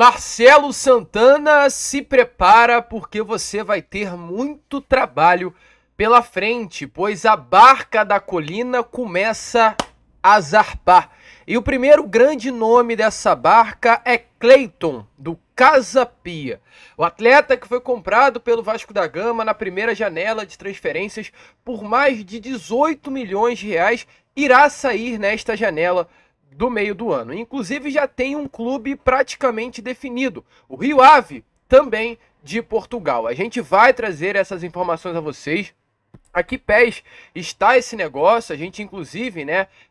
Marcelo Santana, se prepara porque você vai ter muito trabalho pela frente, pois a barca da colina começa a zarpar. E o primeiro grande nome dessa barca é Cleiton, do Casa Pia. O atleta que foi comprado pelo Vasco da Gama na primeira janela de transferências por mais de 18 milhões de reais irá sair nesta janela do meio do ano. Inclusive já tem um clube praticamente definido, o Rio Ave, também de Portugal. A gente vai trazer essas informações a vocês. A que pés está esse negócio? A gente inclusive,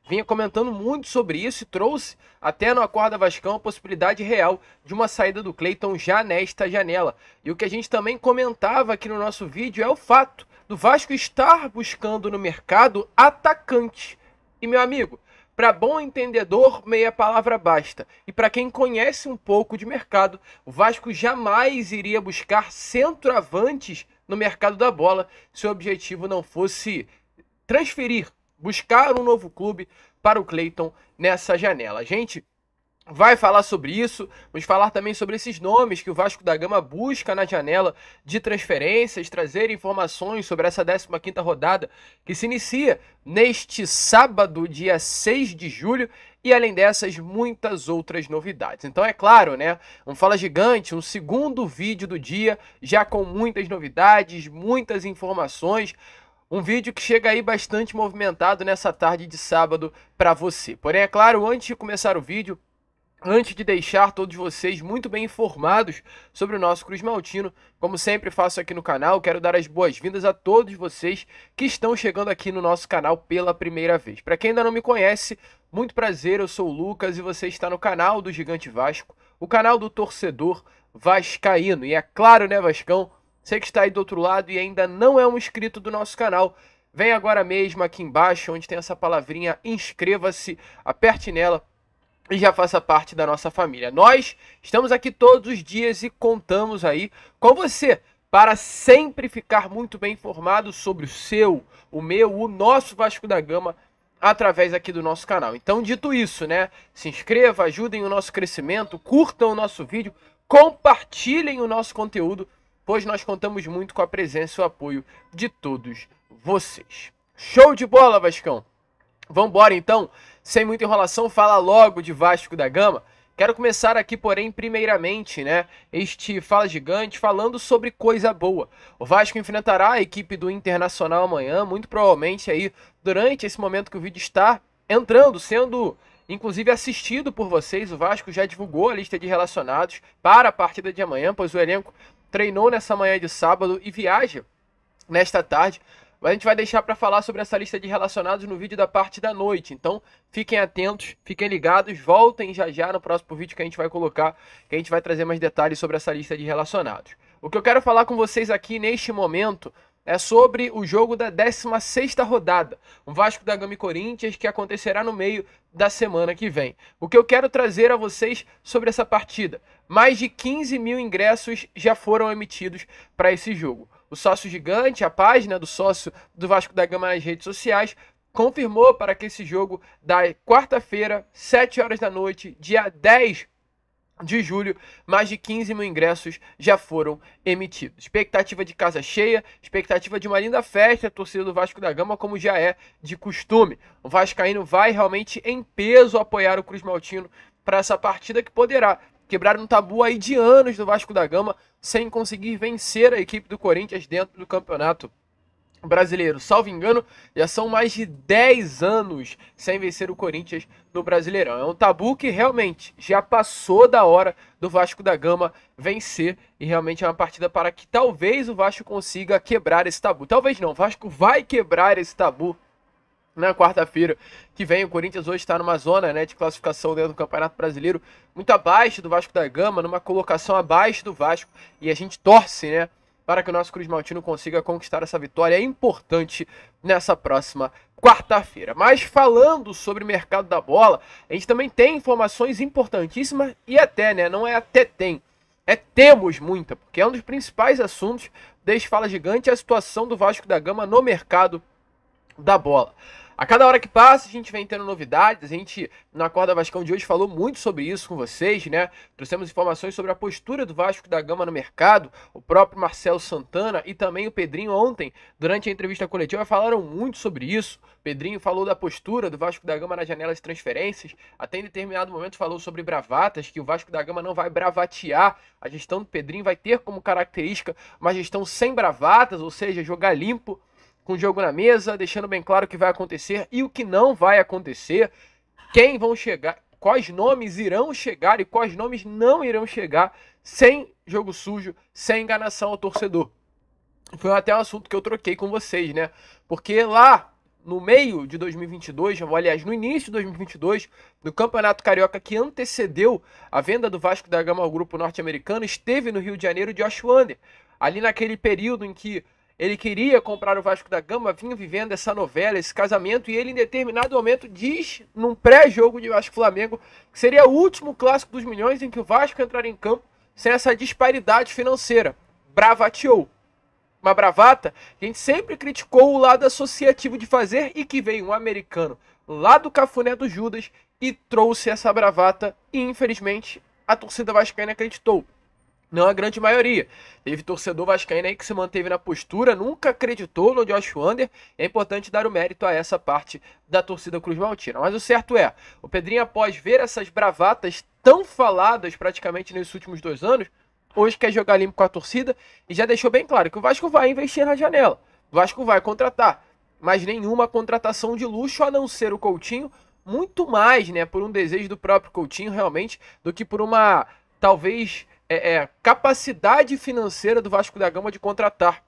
vinha comentando muito sobre isso e trouxe até no Acorda Vascão a possibilidade real de uma saída do Cleiton já nesta janela. E o que a gente também comentava aqui no nosso vídeo é o fato do Vasco estar buscando no mercado atacante. E meu amigo, para bom entendedor, meia palavra basta. E para quem conhece um pouco de mercado, o Vasco jamais iria buscar centroavantes no mercado da bola se o objetivo não fosse transferir, buscar um novo clube para o Cleiton nessa janela. A gente vai falar sobre isso, vamos falar também sobre esses nomes que o Vasco da Gama busca na janela de transferências, trazer informações sobre essa 15ª rodada que se inicia neste sábado, dia 6 de julho, e além dessas, muitas outras novidades. Então é claro, um Fala Gigante, um segundo vídeo do dia, já com muitas novidades, muitas informações, um vídeo que chega aí bastante movimentado nessa tarde de sábado para você. Porém, é claro, antes de começar o vídeo, antes de deixar todos vocês muito bem informados sobre o nosso Cruz Maltino, como sempre faço aqui no canal, quero dar as boas-vindas a todos vocês que estão chegando aqui no nosso canal pela primeira vez. Para quem ainda não me conhece, muito prazer, eu sou o Lucas e você está no canal do Gigante Vasco, o canal do torcedor vascaíno. E é claro, Vascão, você que está aí do outro lado e ainda não é um inscrito do nosso canal, vem agora mesmo aqui embaixo, onde tem essa palavrinha inscreva-se, aperte nela e já faça parte da nossa família. Nós estamos aqui todos os dias e contamos aí com você para sempre ficar muito bem informado sobre o seu, o meu, o nosso Vasco da Gama através aqui do nosso canal. Então, dito isso, se inscreva, ajudem o nosso crescimento, curtam o nosso vídeo, compartilhem o nosso conteúdo, pois nós contamos muito com a presença e o apoio de todos vocês. Show de bola, Vascão! Vambora então, sem muita enrolação, fala logo de Vasco da Gama. Quero começar aqui, porém, primeiramente, este Fala Gigante falando sobre coisa boa. O Vasco enfrentará a equipe do Internacional amanhã, muito provavelmente aí durante esse momento que o vídeo está entrando, sendo inclusive assistido por vocês. O Vasco já divulgou a lista de relacionados para a partida de amanhã, pois o elenco treinou nessa manhã de sábado e viaja nesta tarde. Mas a gente vai deixar para falar sobre essa lista de relacionados no vídeo da parte da noite. Então, fiquem atentos, fiquem ligados, voltem já no próximo vídeo que a gente vai colocar, que a gente vai trazer mais detalhes sobre essa lista de relacionados. O que eu quero falar com vocês aqui neste momento é sobre o jogo da 16ª rodada, o Vasco da Gama e Corinthians, que acontecerá no meio da semana que vem. O que eu quero trazer a vocês sobre essa partida: mais de 15 mil ingressos já foram emitidos para esse jogo. O Sócio Gigante, a página do sócio do Vasco da Gama nas redes sociais, confirmou para que esse jogo da quarta-feira, 7 horas da noite, dia 10 de julho, mais de 15 mil ingressos já foram emitidos. Expectativa de casa cheia, expectativa de uma linda festa, a torcida do Vasco da Gama, como já é de costume. O vascaíno vai realmente em peso apoiar o Cruz Maltino para essa partida que poderá quebrar um tabu aí de anos do Vasco da Gama sem conseguir vencer a equipe do Corinthians dentro do Campeonato Brasileiro. Salvo engano, já são mais de 10 anos sem vencer o Corinthians no Brasileirão. É um tabu que realmente já passou da hora do Vasco da Gama vencer, e realmente é uma partida para que talvez o Vasco consiga quebrar esse tabu. Talvez não, o Vasco vai quebrar esse tabu na quarta-feira que vem. O Corinthians hoje está numa zona de classificação dentro do Campeonato Brasileiro muito abaixo do Vasco da Gama, numa colocação abaixo do Vasco, e a gente torce, para que o nosso Cruz Maltino consiga conquistar essa vitória importante nessa próxima quarta-feira. Mas falando sobre o mercado da bola, a gente também tem informações importantíssimas e até, não é até tem, é temos muita, porque é um dos principais assuntos deste Fala Gigante, a situação do Vasco da Gama no mercado da bola. A cada hora que passa, a gente vem tendo novidades. A gente, no Acorda Vascão de hoje, falou muito sobre isso com vocês, né? Trouxemos informações sobre a postura do Vasco da Gama no mercado. O próprio Marcelo Santana e também o Pedrinho ontem, durante a entrevista coletiva, falaram muito sobre isso. O Pedrinho falou da postura do Vasco da Gama na janela de transferências. Até em determinado momento falou sobre bravatas, que o Vasco da Gama não vai bravatear. A gestão do Pedrinho vai ter como característica uma gestão sem bravatas, ou seja, jogar limpo, com o jogo na mesa, deixando bem claro o que vai acontecer e o que não vai acontecer, quem vão chegar, quais nomes irão chegar e quais nomes não irão chegar, sem jogo sujo, sem enganação ao torcedor. Foi até um assunto que eu troquei com vocês, né? Porque lá no meio de 2022, ou aliás, no início de 2022, do Campeonato Carioca que antecedeu a venda do Vasco da Gama ao grupo norte-americano, esteve no Rio de Janeiro Josh Wander. Ali naquele período em que ele queria comprar o Vasco da Gama, vinha vivendo essa novela, esse casamento, e ele em determinado momento diz, num pré-jogo de Vasco-Flamengo, que seria o último clássico dos milhões em que o Vasco entraria em campo sem essa disparidade financeira. Bravateou. Uma bravata que a gente sempre criticou o lado associativo de fazer e que veio um americano lá do Cafuné do Judas e trouxe essa bravata e, infelizmente, a torcida vascaína acreditou. Não a grande maioria. Teve torcedor vascaíno aí que se manteve na postura, nunca acreditou no Josh Wander. É importante dar o mérito a essa parte da torcida Cruz Maltina. Mas o certo é, o Pedrinho, após ver essas bravatas tão faladas praticamente nesses últimos 2 anos, hoje quer jogar limpo com a torcida e já deixou bem claro que o Vasco vai investir na janela. O Vasco vai contratar, mas nenhuma contratação de luxo, a não ser o Coutinho, muito mais, né, por um desejo do próprio Coutinho realmente, do que por uma, talvez, capacidade financeira do Vasco da Gama de contratar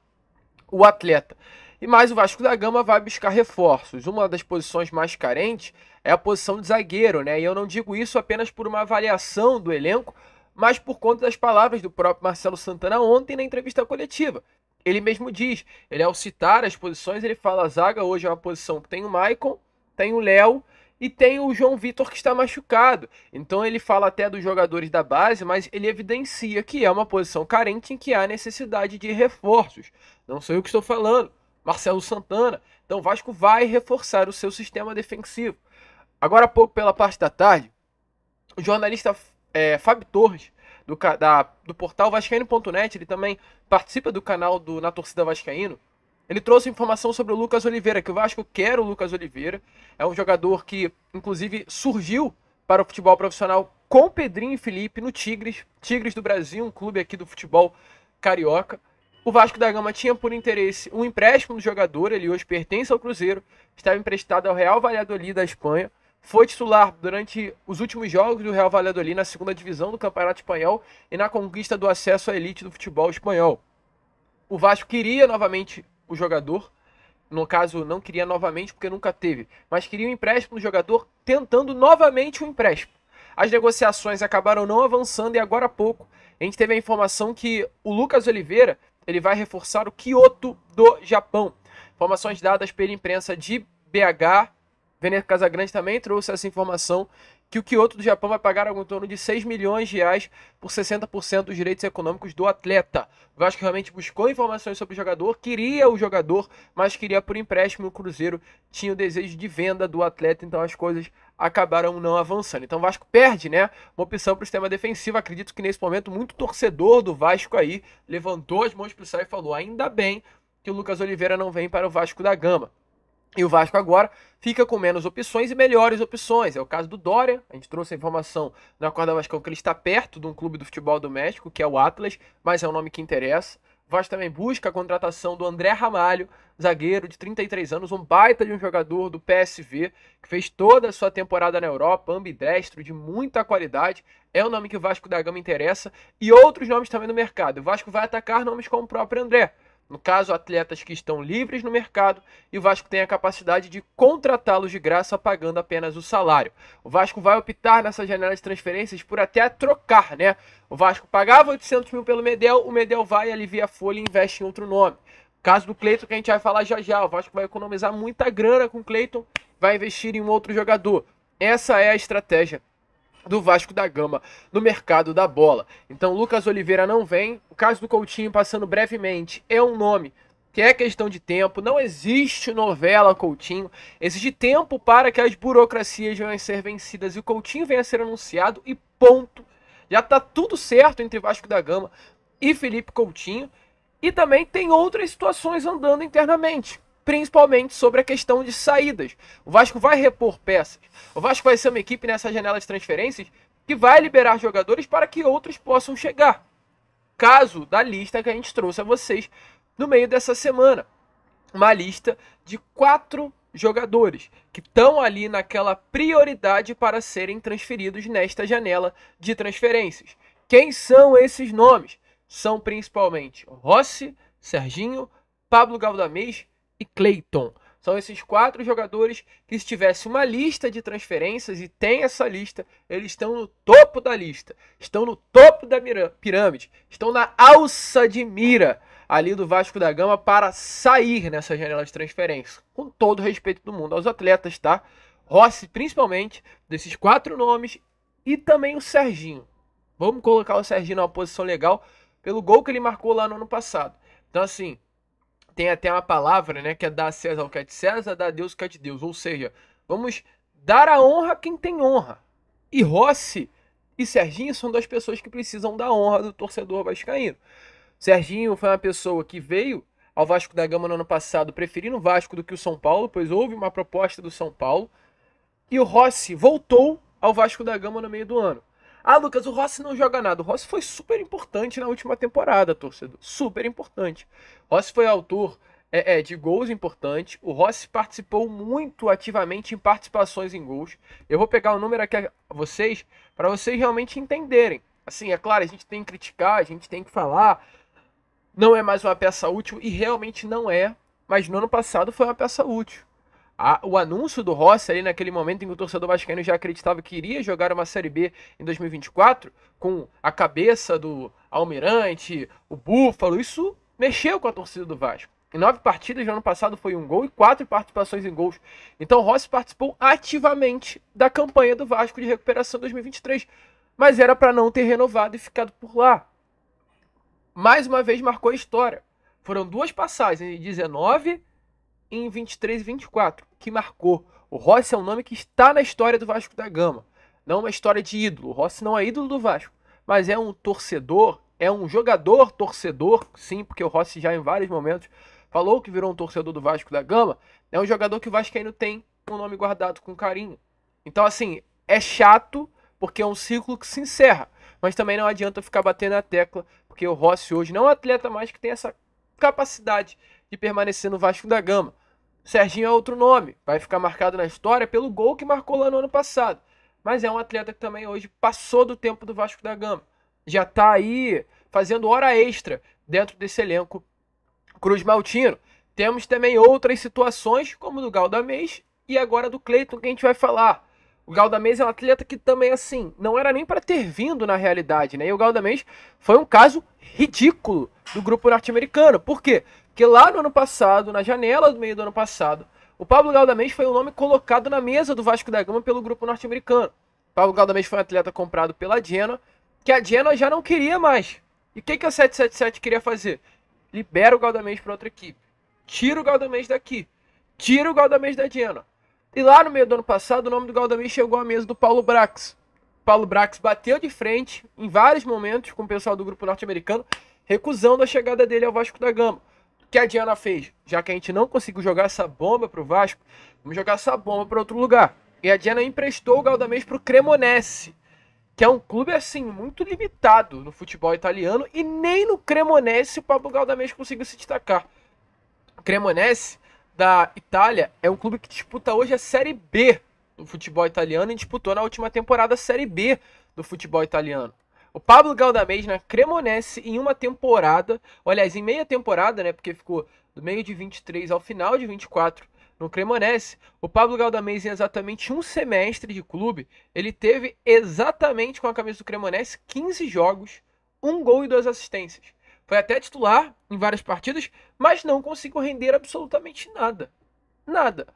o atleta. E mais, o Vasco da Gama vai buscar reforços. Uma das posições mais carentes é a posição de zagueiro, né? E eu não digo isso apenas por uma avaliação do elenco, mas por conta das palavras do próprio Marcelo Santana ontem na entrevista coletiva. Ele mesmo diz, ele ao citar as posições, ele fala: a zaga hoje é uma posição que tem o Maicon, tem o Léo e tem o João Vitor que está machucado. Então ele fala até dos jogadores da base, mas ele evidencia que é uma posição carente em que há necessidade de reforços. Não sou eu que estou falando, Marcelo Santana. Então o Vasco vai reforçar o seu sistema defensivo. Agora há pouco, pela parte da tarde, o jornalista Fábio Torres, do portal vascaíno.net, ele também participa do canal do Na Torcida Vascaíno. Ele trouxe informação sobre o Lucas Oliveira, que o Vasco quer o Lucas Oliveira. É um jogador que, inclusive, surgiu para o futebol profissional com Pedrinho e Felipe no Tigres do Brasil, um clube aqui do futebol carioca. O Vasco da Gama tinha por interesse um empréstimo do jogador, ele hoje pertence ao Cruzeiro, estava emprestado ao Real Valladolid da Espanha. Foi titular durante os últimos jogos do Real Valladolid na segunda divisão do Campeonato Espanhol e na conquista do acesso à elite do futebol espanhol. O Vasco queria novamente o jogador, no caso não queria novamente porque nunca teve, mas queria um empréstimo do jogador, tentando novamente um empréstimo. As negociações acabaram não avançando e agora há pouco a gente teve a informação que o Lucas Oliveira ele vai reforçar o Kyoto do Japão. Informações dadas pela imprensa de BH. Veneto Casagrande também trouxe essa informação que o Kyoto do Japão vai pagar algo em torno de 6 milhões de reais por 60% dos direitos econômicos do atleta. O Vasco realmente buscou informações sobre o jogador, queria o jogador, mas queria por empréstimo. O Cruzeiro tinha o desejo de venda do atleta, então as coisas acabaram não avançando. Então o Vasco perde, né, uma opção para o sistema defensivo. Acredito que nesse momento muito torcedor do Vasco aí levantou as mãos para o céu e falou: ainda bem que o Lucas Oliveira não vem para o Vasco da Gama. E o Vasco agora fica com menos opções e melhores opções. É o caso do Dória. A gente trouxe a informação na Acorda Vascão que ele está perto de um clube do futebol do México, que é o Atlas, mas é um nome que interessa. O Vasco também busca a contratação do André Ramalho, zagueiro de 33 anos, um baita de um jogador do PSV, que fez toda a sua temporada na Europa, ambidestro, de muita qualidade. É um nome que o Vasco da Gama interessa. E outros nomes também no mercado. O Vasco vai atacar nomes como o próprio André. No caso, atletas que estão livres no mercado, e o Vasco tem a capacidade de contratá-los de graça pagando apenas o salário. O Vasco vai optar nessa janela de transferências por até trocar, né? O Vasco pagava 800 mil pelo Medel, o Medel vai, alivia a folha e investe em outro nome. Caso do Cleiton, que a gente vai falar já já, o Vasco vai economizar muita grana com o Cleiton, vai investir em um outro jogador. Essa é a estratégia do Vasco da Gama no mercado da bola. Então Lucas Oliveira não vem. O caso do Coutinho, passando brevemente, é um nome que é questão de tempo, não existe novela Coutinho, existe tempo para que as burocracias venham a ser vencidas e o Coutinho venha a ser anunciado e ponto. Já tá tudo certo entre Vasco da Gama e Felipe Coutinho, e também tem outras situações andando internamente, principalmente sobre a questão de saídas. O Vasco vai repor peças, o Vasco vai ser uma equipe nessa janela de transferências que vai liberar jogadores para que outros possam chegar. Caso da lista que a gente trouxe a vocês no meio dessa semana. Uma lista de 4 jogadores que estão ali naquela prioridade para serem transferidos nesta janela de transferências. Quem são esses nomes? São principalmente Rossi, Serginho, Pablo Galdamez e Cleiton. São esses 4 jogadores que, se tivesse uma lista de transferências, e tem essa lista, eles estão no topo da lista, estão no topo da pirâmide, estão na alça de mira ali do Vasco da Gama para sair nessa janela de transferência. Com todo o respeito do mundo aos atletas, tá? Rossi, principalmente, desses 4 nomes, e também o Serginho. Vamos colocar o Serginho numa posição legal pelo gol que ele marcou lá no ano passado. Então, assim, tem até uma palavra, né, que é dar a César o que é de César, dar a Deus o que é de Deus. Ou seja, vamos dar a honra a quem tem honra. E Rossi e Serginho são 2 pessoas que precisam da honra do torcedor vascaíno. Serginho foi uma pessoa que veio ao Vasco da Gama no ano passado preferindo o Vasco do que o São Paulo, pois houve uma proposta do São Paulo. E o Rossi voltou ao Vasco da Gama no meio do ano. Ah, Lucas, o Rossi não joga nada. O Rossi foi super importante na última temporada, torcedor. Super importante. O Rossi foi autor de gols importantes. O Rossi participou muito ativamente em participações em gols. Eu vou pegar o número aqui a vocês, para vocês realmente entenderem. Assim, é claro, a gente tem que criticar, a gente tem que falar. Não é mais uma peça útil, e realmente não é. Mas no ano passado foi uma peça útil. O anúncio do Rossi ali naquele momento em que o torcedor vascaíno já acreditava que iria jogar uma Série B em 2024, com a cabeça do Almirante, o Búfalo, isso mexeu com a torcida do Vasco. Em 9 partidas no ano passado foi 1 gol e 4 participações em gols. Então o Rossi participou ativamente da campanha do Vasco de recuperação 2023, mas era para não ter renovado e ficado por lá. Mais uma vez marcou a história. Foram 2 passagens, em 19 e em 23 e 24, que marcou. O Rossi é um nome que está na história do Vasco da Gama. Não uma história de ídolo. O Rossi não é ídolo do Vasco, mas é um torcedor, é um jogador torcedor, sim, porque o Rossi já em vários momentos falou que virou um torcedor do Vasco da Gama. É um jogador que o vascaíno tem um nome guardado com carinho. Então, assim, é chato porque é um ciclo que se encerra, mas também não adianta ficar batendo na tecla, porque o Rossi hoje não é um atleta mais que tem essa capacidade de permanecer no Vasco da Gama. Serginho é outro nome, vai ficar marcado na história pelo gol que marcou lá no ano passado, mas é um atleta que também hoje passou do tempo do Vasco da Gama, já está aí fazendo hora extra dentro desse elenco Cruz Maltino. Temos também outras situações, como do Galdamez e agora do Cleiton, que a gente vai falar. O Galdamez é um atleta que também, assim, não era nem para ter vindo na realidade, né? E o Galdamez foi um caso ridículo do grupo norte-americano. Por quê? Porque lá no ano passado, na janela do meio do ano passado, o Pablo Galdamez foi um nome colocado na mesa do Vasco da Gama pelo grupo norte-americano. O Pablo Galdamez foi um atleta comprado pela Genoa, que a Genoa já não queria mais. E o que a 777 queria fazer? Libera o Galdamez para outra equipe. Tira o Galdamez daqui. Tira o Galdamez da Genoa. E lá no meio do ano passado, o nome do Galdamez chegou à mesa do Paulo Brax. Paulo Brax bateu de frente em vários momentos com o pessoal do grupo norte-americano, recusando a chegada dele ao Vasco da Gama. O que a Diana fez? Já que a gente não conseguiu jogar essa bomba para o Vasco, vamos jogar essa bomba para outro lugar. E a Diana emprestou o Galdamez para o Cremonese, que é um clube assim muito limitado no futebol italiano, e nem no Cremonese o Pablo Galdamez conseguiu se destacar. O Cremonese da Itália é um clube que disputa hoje a Série B do futebol italiano e disputou na última temporada a Série B do futebol italiano. O Pablo Galdamez na Cremonese em uma temporada, aliás, em meia temporada, né, porque ficou do meio de 23 ao final de 24 no Cremonese, o Pablo Galdamez em exatamente um semestre de clube, ele teve exatamente com a camisa do Cremonese 15 jogos, 1 gol e 2 assistências. Foi até titular em várias partidas, mas não conseguiu render absolutamente nada. Nada.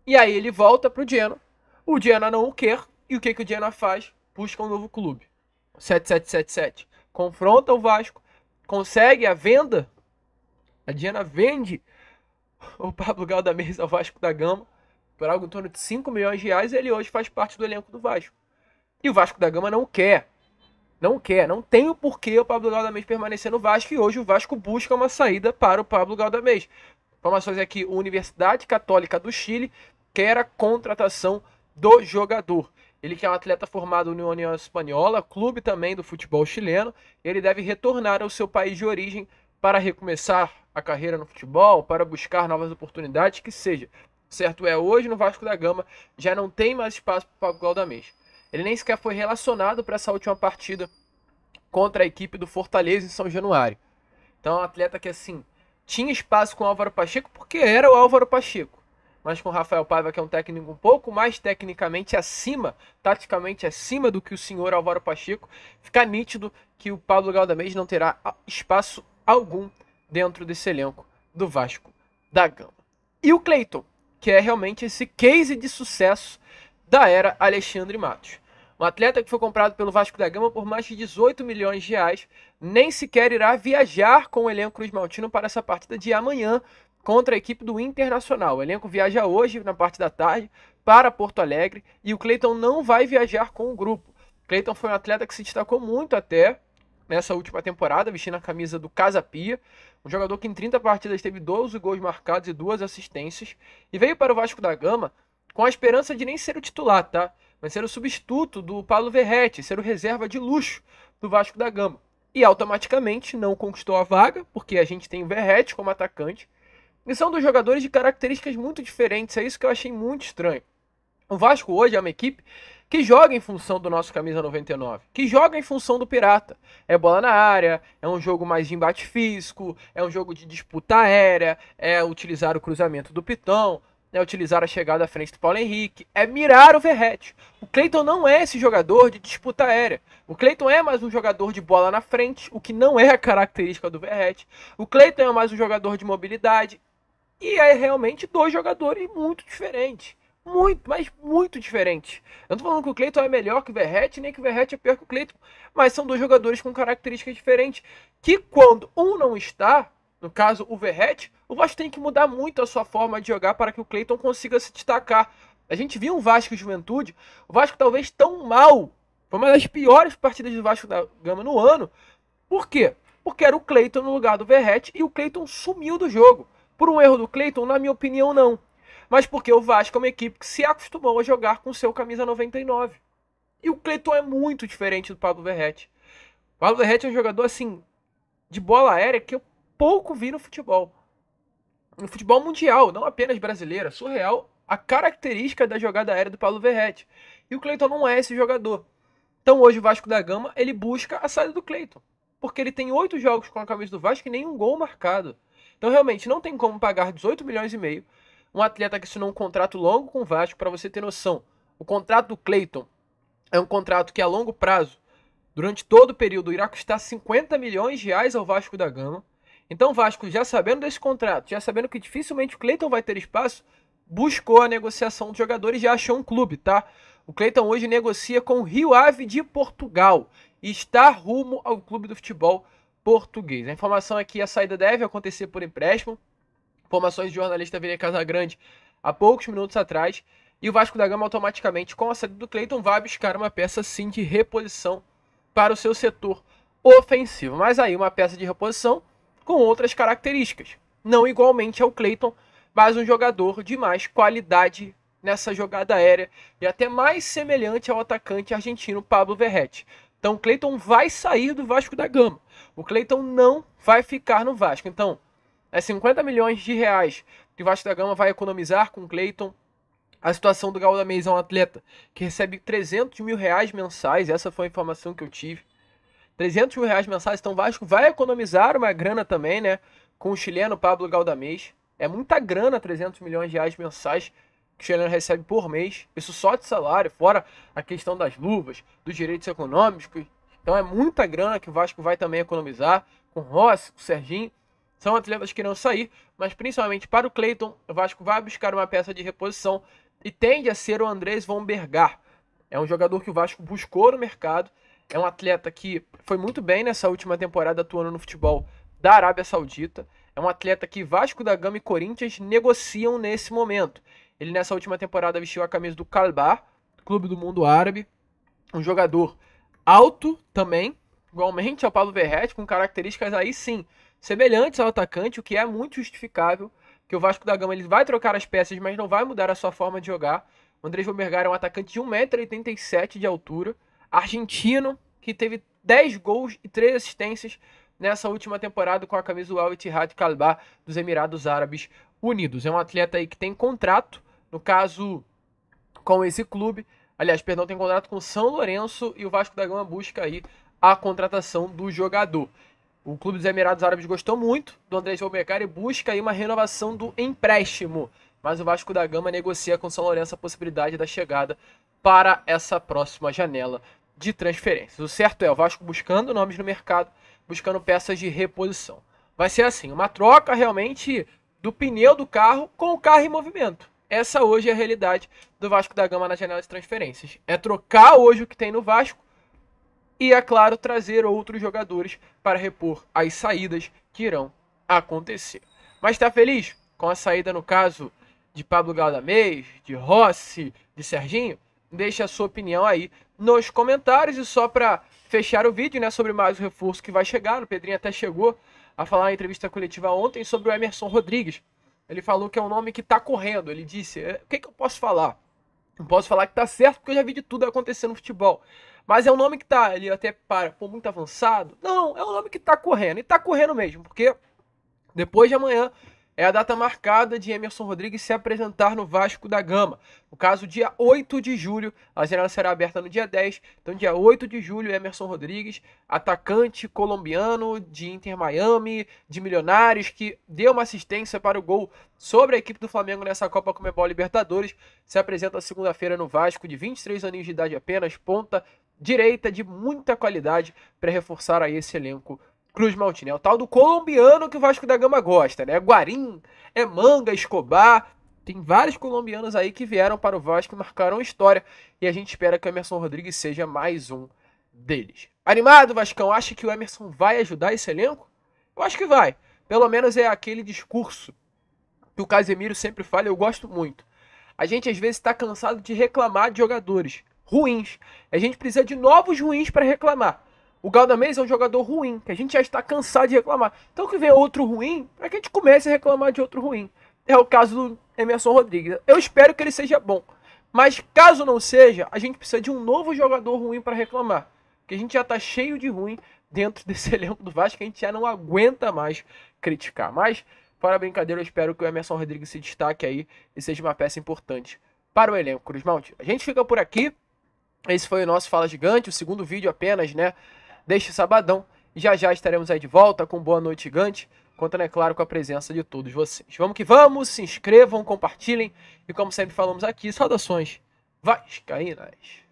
E aí ele volta pro Genoa. O Genoa não o quer. E o que o Genoa faz? Busca um novo clube. 7777. Confronta o Vasco. Consegue a venda A Diana vende o Pablo Galdames ao Vasco da Gama por algo em torno de 5 milhões de reais e ele hoje faz parte do elenco do Vasco. E o Vasco da Gama não quer, não tem o porquê o Pablo Galdames permanecer no Vasco e hoje o Vasco busca uma saída para o Pablo Galdames. Informações aqui, a Universidade Católica do Chile quer a contratação do jogador. Ele que é um atleta formado na União Espanhola, clube também do futebol chileno, ele deve retornar ao seu país de origem para recomeçar a carreira no futebol, para buscar novas oportunidades, que seja. Certo é, hoje no Vasco da Gama já não tem mais espaço para o Pablo Galdames. Ele nem sequer foi relacionado para essa última partida contra a equipe do Fortaleza em São Januário. Então é um atleta que assim tinha espaço com o Álvaro Pacheco porque era o Álvaro Pacheco. Mas com o Rafael Paiva, que é um técnico um pouco mais tecnicamente acima, taticamente acima do que o senhor Álvaro Pacheco, fica nítido que o Pablo Galdames não terá espaço algum dentro desse elenco do Vasco da Gama. E o Cleiton, que é realmente esse case de sucesso da era Alexandre Matos. Um atleta que foi comprado pelo Vasco da Gama por mais de 18 milhões de reais, nem sequer irá viajar com o elenco Cruz Maltino para essa partida de amanhã contra a equipe do Internacional. O elenco viaja hoje, na parte da tarde, para Porto Alegre e o Cleiton não vai viajar com o grupo. O Cleiton foi um atleta que se destacou muito até nessa última temporada, vestindo a camisa do Casa Pia, um jogador que em 30 partidas teve 12 gols marcados e 2 assistências, e veio para o Vasco da Gama com a esperança de nem ser o titular, tá? Mas ser o substituto do Paulo Verratti, ser o reserva de luxo do Vasco da Gama. E automaticamente não conquistou a vaga, porque a gente tem o Verratti como atacante, e são dois jogadores de características muito diferentes, é isso que eu achei muito estranho. O Vasco hoje é uma equipe que joga em função do nosso camisa 99, que joga em função do Pirata. É bola na área, é um jogo mais de embate físico, é um jogo de disputa aérea, é utilizar o cruzamento do Pitão, é utilizar a chegada à frente do Paulo Henrique, é mirar o Verratti. O Cleiton não é esse jogador de disputa aérea. O Cleiton é mais um jogador de bola na frente, o que não é a característica do Verratti. O Cleiton é mais um jogador de mobilidade. E é realmente dois jogadores muito diferentes. Muito, mas muito diferentes. Eu não tô falando que o Cleiton é melhor que o Verratti, nem que o Verratti é pior que o Cleiton. Mas são dois jogadores com características diferentes. Que quando um não está, no caso o Verratti, o Vasco tem que mudar muito a sua forma de jogar para que o Cleiton consiga se destacar. A gente viu um Vasco e Juventude, o Vasco talvez tão mal. Foi uma das piores partidas do Vasco da Gama no ano. Por quê? Porque era o Cleiton no lugar do Verratti e o Cleiton sumiu do jogo. Por um erro do Cleiton, na minha opinião, não. Mas porque o Vasco é uma equipe que se acostumou a jogar com seu camisa 99. E o Cleiton é muito diferente do Pablo Verratti. O Pablo Verratti é um jogador, assim, de bola aérea que eu pouco vi no futebol. No futebol mundial, não apenas brasileiro. É surreal a característica da jogada aérea do Pablo Verratti. E o Cleiton não é esse jogador. Então hoje o Vasco da Gama, ele busca a saída do Cleiton. Porque ele tem 8 jogos com a camisa do Vasco e nenhum gol marcado. Então realmente não tem como pagar 18 milhões e meio um atleta que assinou um contrato longo com o Vasco. Para você ter noção, o contrato do Cleiton é um contrato que a longo prazo, durante todo o período, irá custar 50 milhões de reais ao Vasco da Gama. Então o Vasco, já sabendo desse contrato, já sabendo que dificilmente o Cleiton vai ter espaço, buscou a negociação dos jogadores e já achou um clube, tá? O Cleiton hoje negocia com o Rio Ave de Portugal e está rumo ao clube do futebol português. A informação é que a saída deve acontecer por empréstimo. Informações de jornalista Vini Casagrande há poucos minutos atrás. E o Vasco da Gama automaticamente, com a saída do Cleiton, vai buscar uma peça sim de reposição para o seu setor ofensivo. Mas aí uma peça de reposição com outras características. Não igualmente ao Cleiton, mas um jogador de mais qualidade nessa jogada aérea e até mais semelhante ao atacante argentino Pablo Verratti. Então o Cleiton vai sair do Vasco da Gama. O Cleiton não vai ficar no Vasco. Então, é 50 milhões de reais que o Vasco da Gama vai economizar com o Cleiton. A situação do Galdames é um atleta que recebe 300 mil reais mensais. Essa foi a informação que eu tive. 300 mil reais mensais. Então o Vasco vai economizar uma grana também, né? Com o chileno Pablo Galdames. É muita grana, 300 milhões de reais mensais que o chileno recebe por mês. Isso só de salário, fora a questão das luvas, dos direitos econômicos. Então é muita grana que o Vasco vai também economizar. Com o Rossi, com o Serginho. São atletas que irão sair, mas principalmente para o Cleiton, o Vasco vai buscar uma peça de reposição e tende a ser o Andrés von Bergar. É um jogador que o Vasco buscou no mercado, é um atleta que foi muito bem nessa última temporada atuando no futebol da Arábia Saudita, É um atleta que Vasco da Gama e Corinthians negociam nesse momento. Ele nessa última temporada vestiu a camisa do Kalbar, clube do mundo árabe. Um jogador alto também, igualmente ao Paulo Verratti, com características aí sim semelhantes ao atacante, o que é muito justificável, que o Vasco da Gama ele vai trocar as peças, mas não vai mudar a sua forma de jogar. O Andrés Vobergar é um atacante de 1,87 m de altura, argentino, que teve 10 gols e 3 assistências nessa última temporada com a camisa do Al Ittihad Kalbar dos Emirados Árabes Unidos. É um atleta aí que tem contrato, no caso, com esse clube. Aliás, perdão, tem contrato com o São Lourenço e o Vasco da Gama busca aí a contratação do jogador. O clube dos Emirados Árabes gostou muito do Andrés Vobergar e busca aí uma renovação do empréstimo. Mas o Vasco da Gama negocia com o São Lourenço a possibilidade da chegada para essa próxima janela de transferências. O certo é o Vasco buscando nomes no mercado, buscando peças de reposição. Vai ser assim, uma troca realmente do pneu do carro com o carro em movimento. Essa hoje é a realidade do Vasco da Gama na janela de transferências. É trocar hoje o que tem no Vasco e, é claro, trazer outros jogadores para repor as saídas que irão acontecer. Mas está feliz com a saída, no caso, de Pablo Galdamez, de Rossi, de Serginho? Deixa a sua opinião aí nos comentários. E só para fechar o vídeo, né, sobre mais o reforço que vai chegar, o Pedrinho até chegou a falar na entrevista coletiva ontem sobre o Emerson Rodrigues. Ele falou que é um nome que está correndo. Ele disse, o que eu posso falar? Não posso falar que está certo, porque eu já vi de tudo acontecer no futebol. Mas é um nome que está, ele até muito avançado. Não, é um nome que está correndo. E está correndo mesmo, porque depois de amanhã é a data marcada de Emerson Rodrigues se apresentar no Vasco da Gama. No caso, dia 8 de julho, a janela será aberta no dia 10. Então, dia 8 de julho, Emerson Rodrigues, atacante colombiano de Inter Miami, de Milionários, que deu uma assistência para o gol sobre a equipe do Flamengo nessa Copa Conmebol Libertadores, se apresenta segunda-feira no Vasco, de 23 aninhos de idade apenas, ponta direita de muita qualidade para reforçar aí esse elenco Cruz Maltini. É o tal do colombiano que o Vasco da Gama gosta, né? Guarim, é Manga, Escobar. Tem vários colombianos aí que vieram para o Vasco e marcaram história. E a gente espera que o Emerson Rodrigues seja mais um deles. Animado, Vascão? Acha que o Emerson vai ajudar esse elenco? Eu acho que vai. Pelo menos é aquele discurso que o Casemiro sempre fala e eu gosto muito. A gente às vezes está cansado de reclamar de jogadores ruins. A gente precisa de novos ruins para reclamar. O Galdamez é um jogador ruim, que a gente já está cansado de reclamar. Então que venha outro ruim, para que a gente comece a reclamar de outro ruim. É o caso do Emerson Rodrigues. Eu espero que ele seja bom. Mas caso não seja, a gente precisa de um novo jogador ruim para reclamar. Porque a gente já está cheio de ruim dentro desse elenco do Vasco, que a gente já não aguenta mais criticar. Mas, fora a brincadeira, eu espero que o Emerson Rodrigues se destaque aí e seja uma peça importante para o elenco Cruz Maltini. A gente fica por aqui. Esse foi o nosso Fala Gigante, o segundo vídeo apenas, né, deste sabadão. E já já estaremos aí de volta com Boa Noite Gigante, contando, é claro, com a presença de todos vocês. Vamos que vamos, se inscrevam, compartilhem e, como sempre falamos aqui, saudações vascaínas.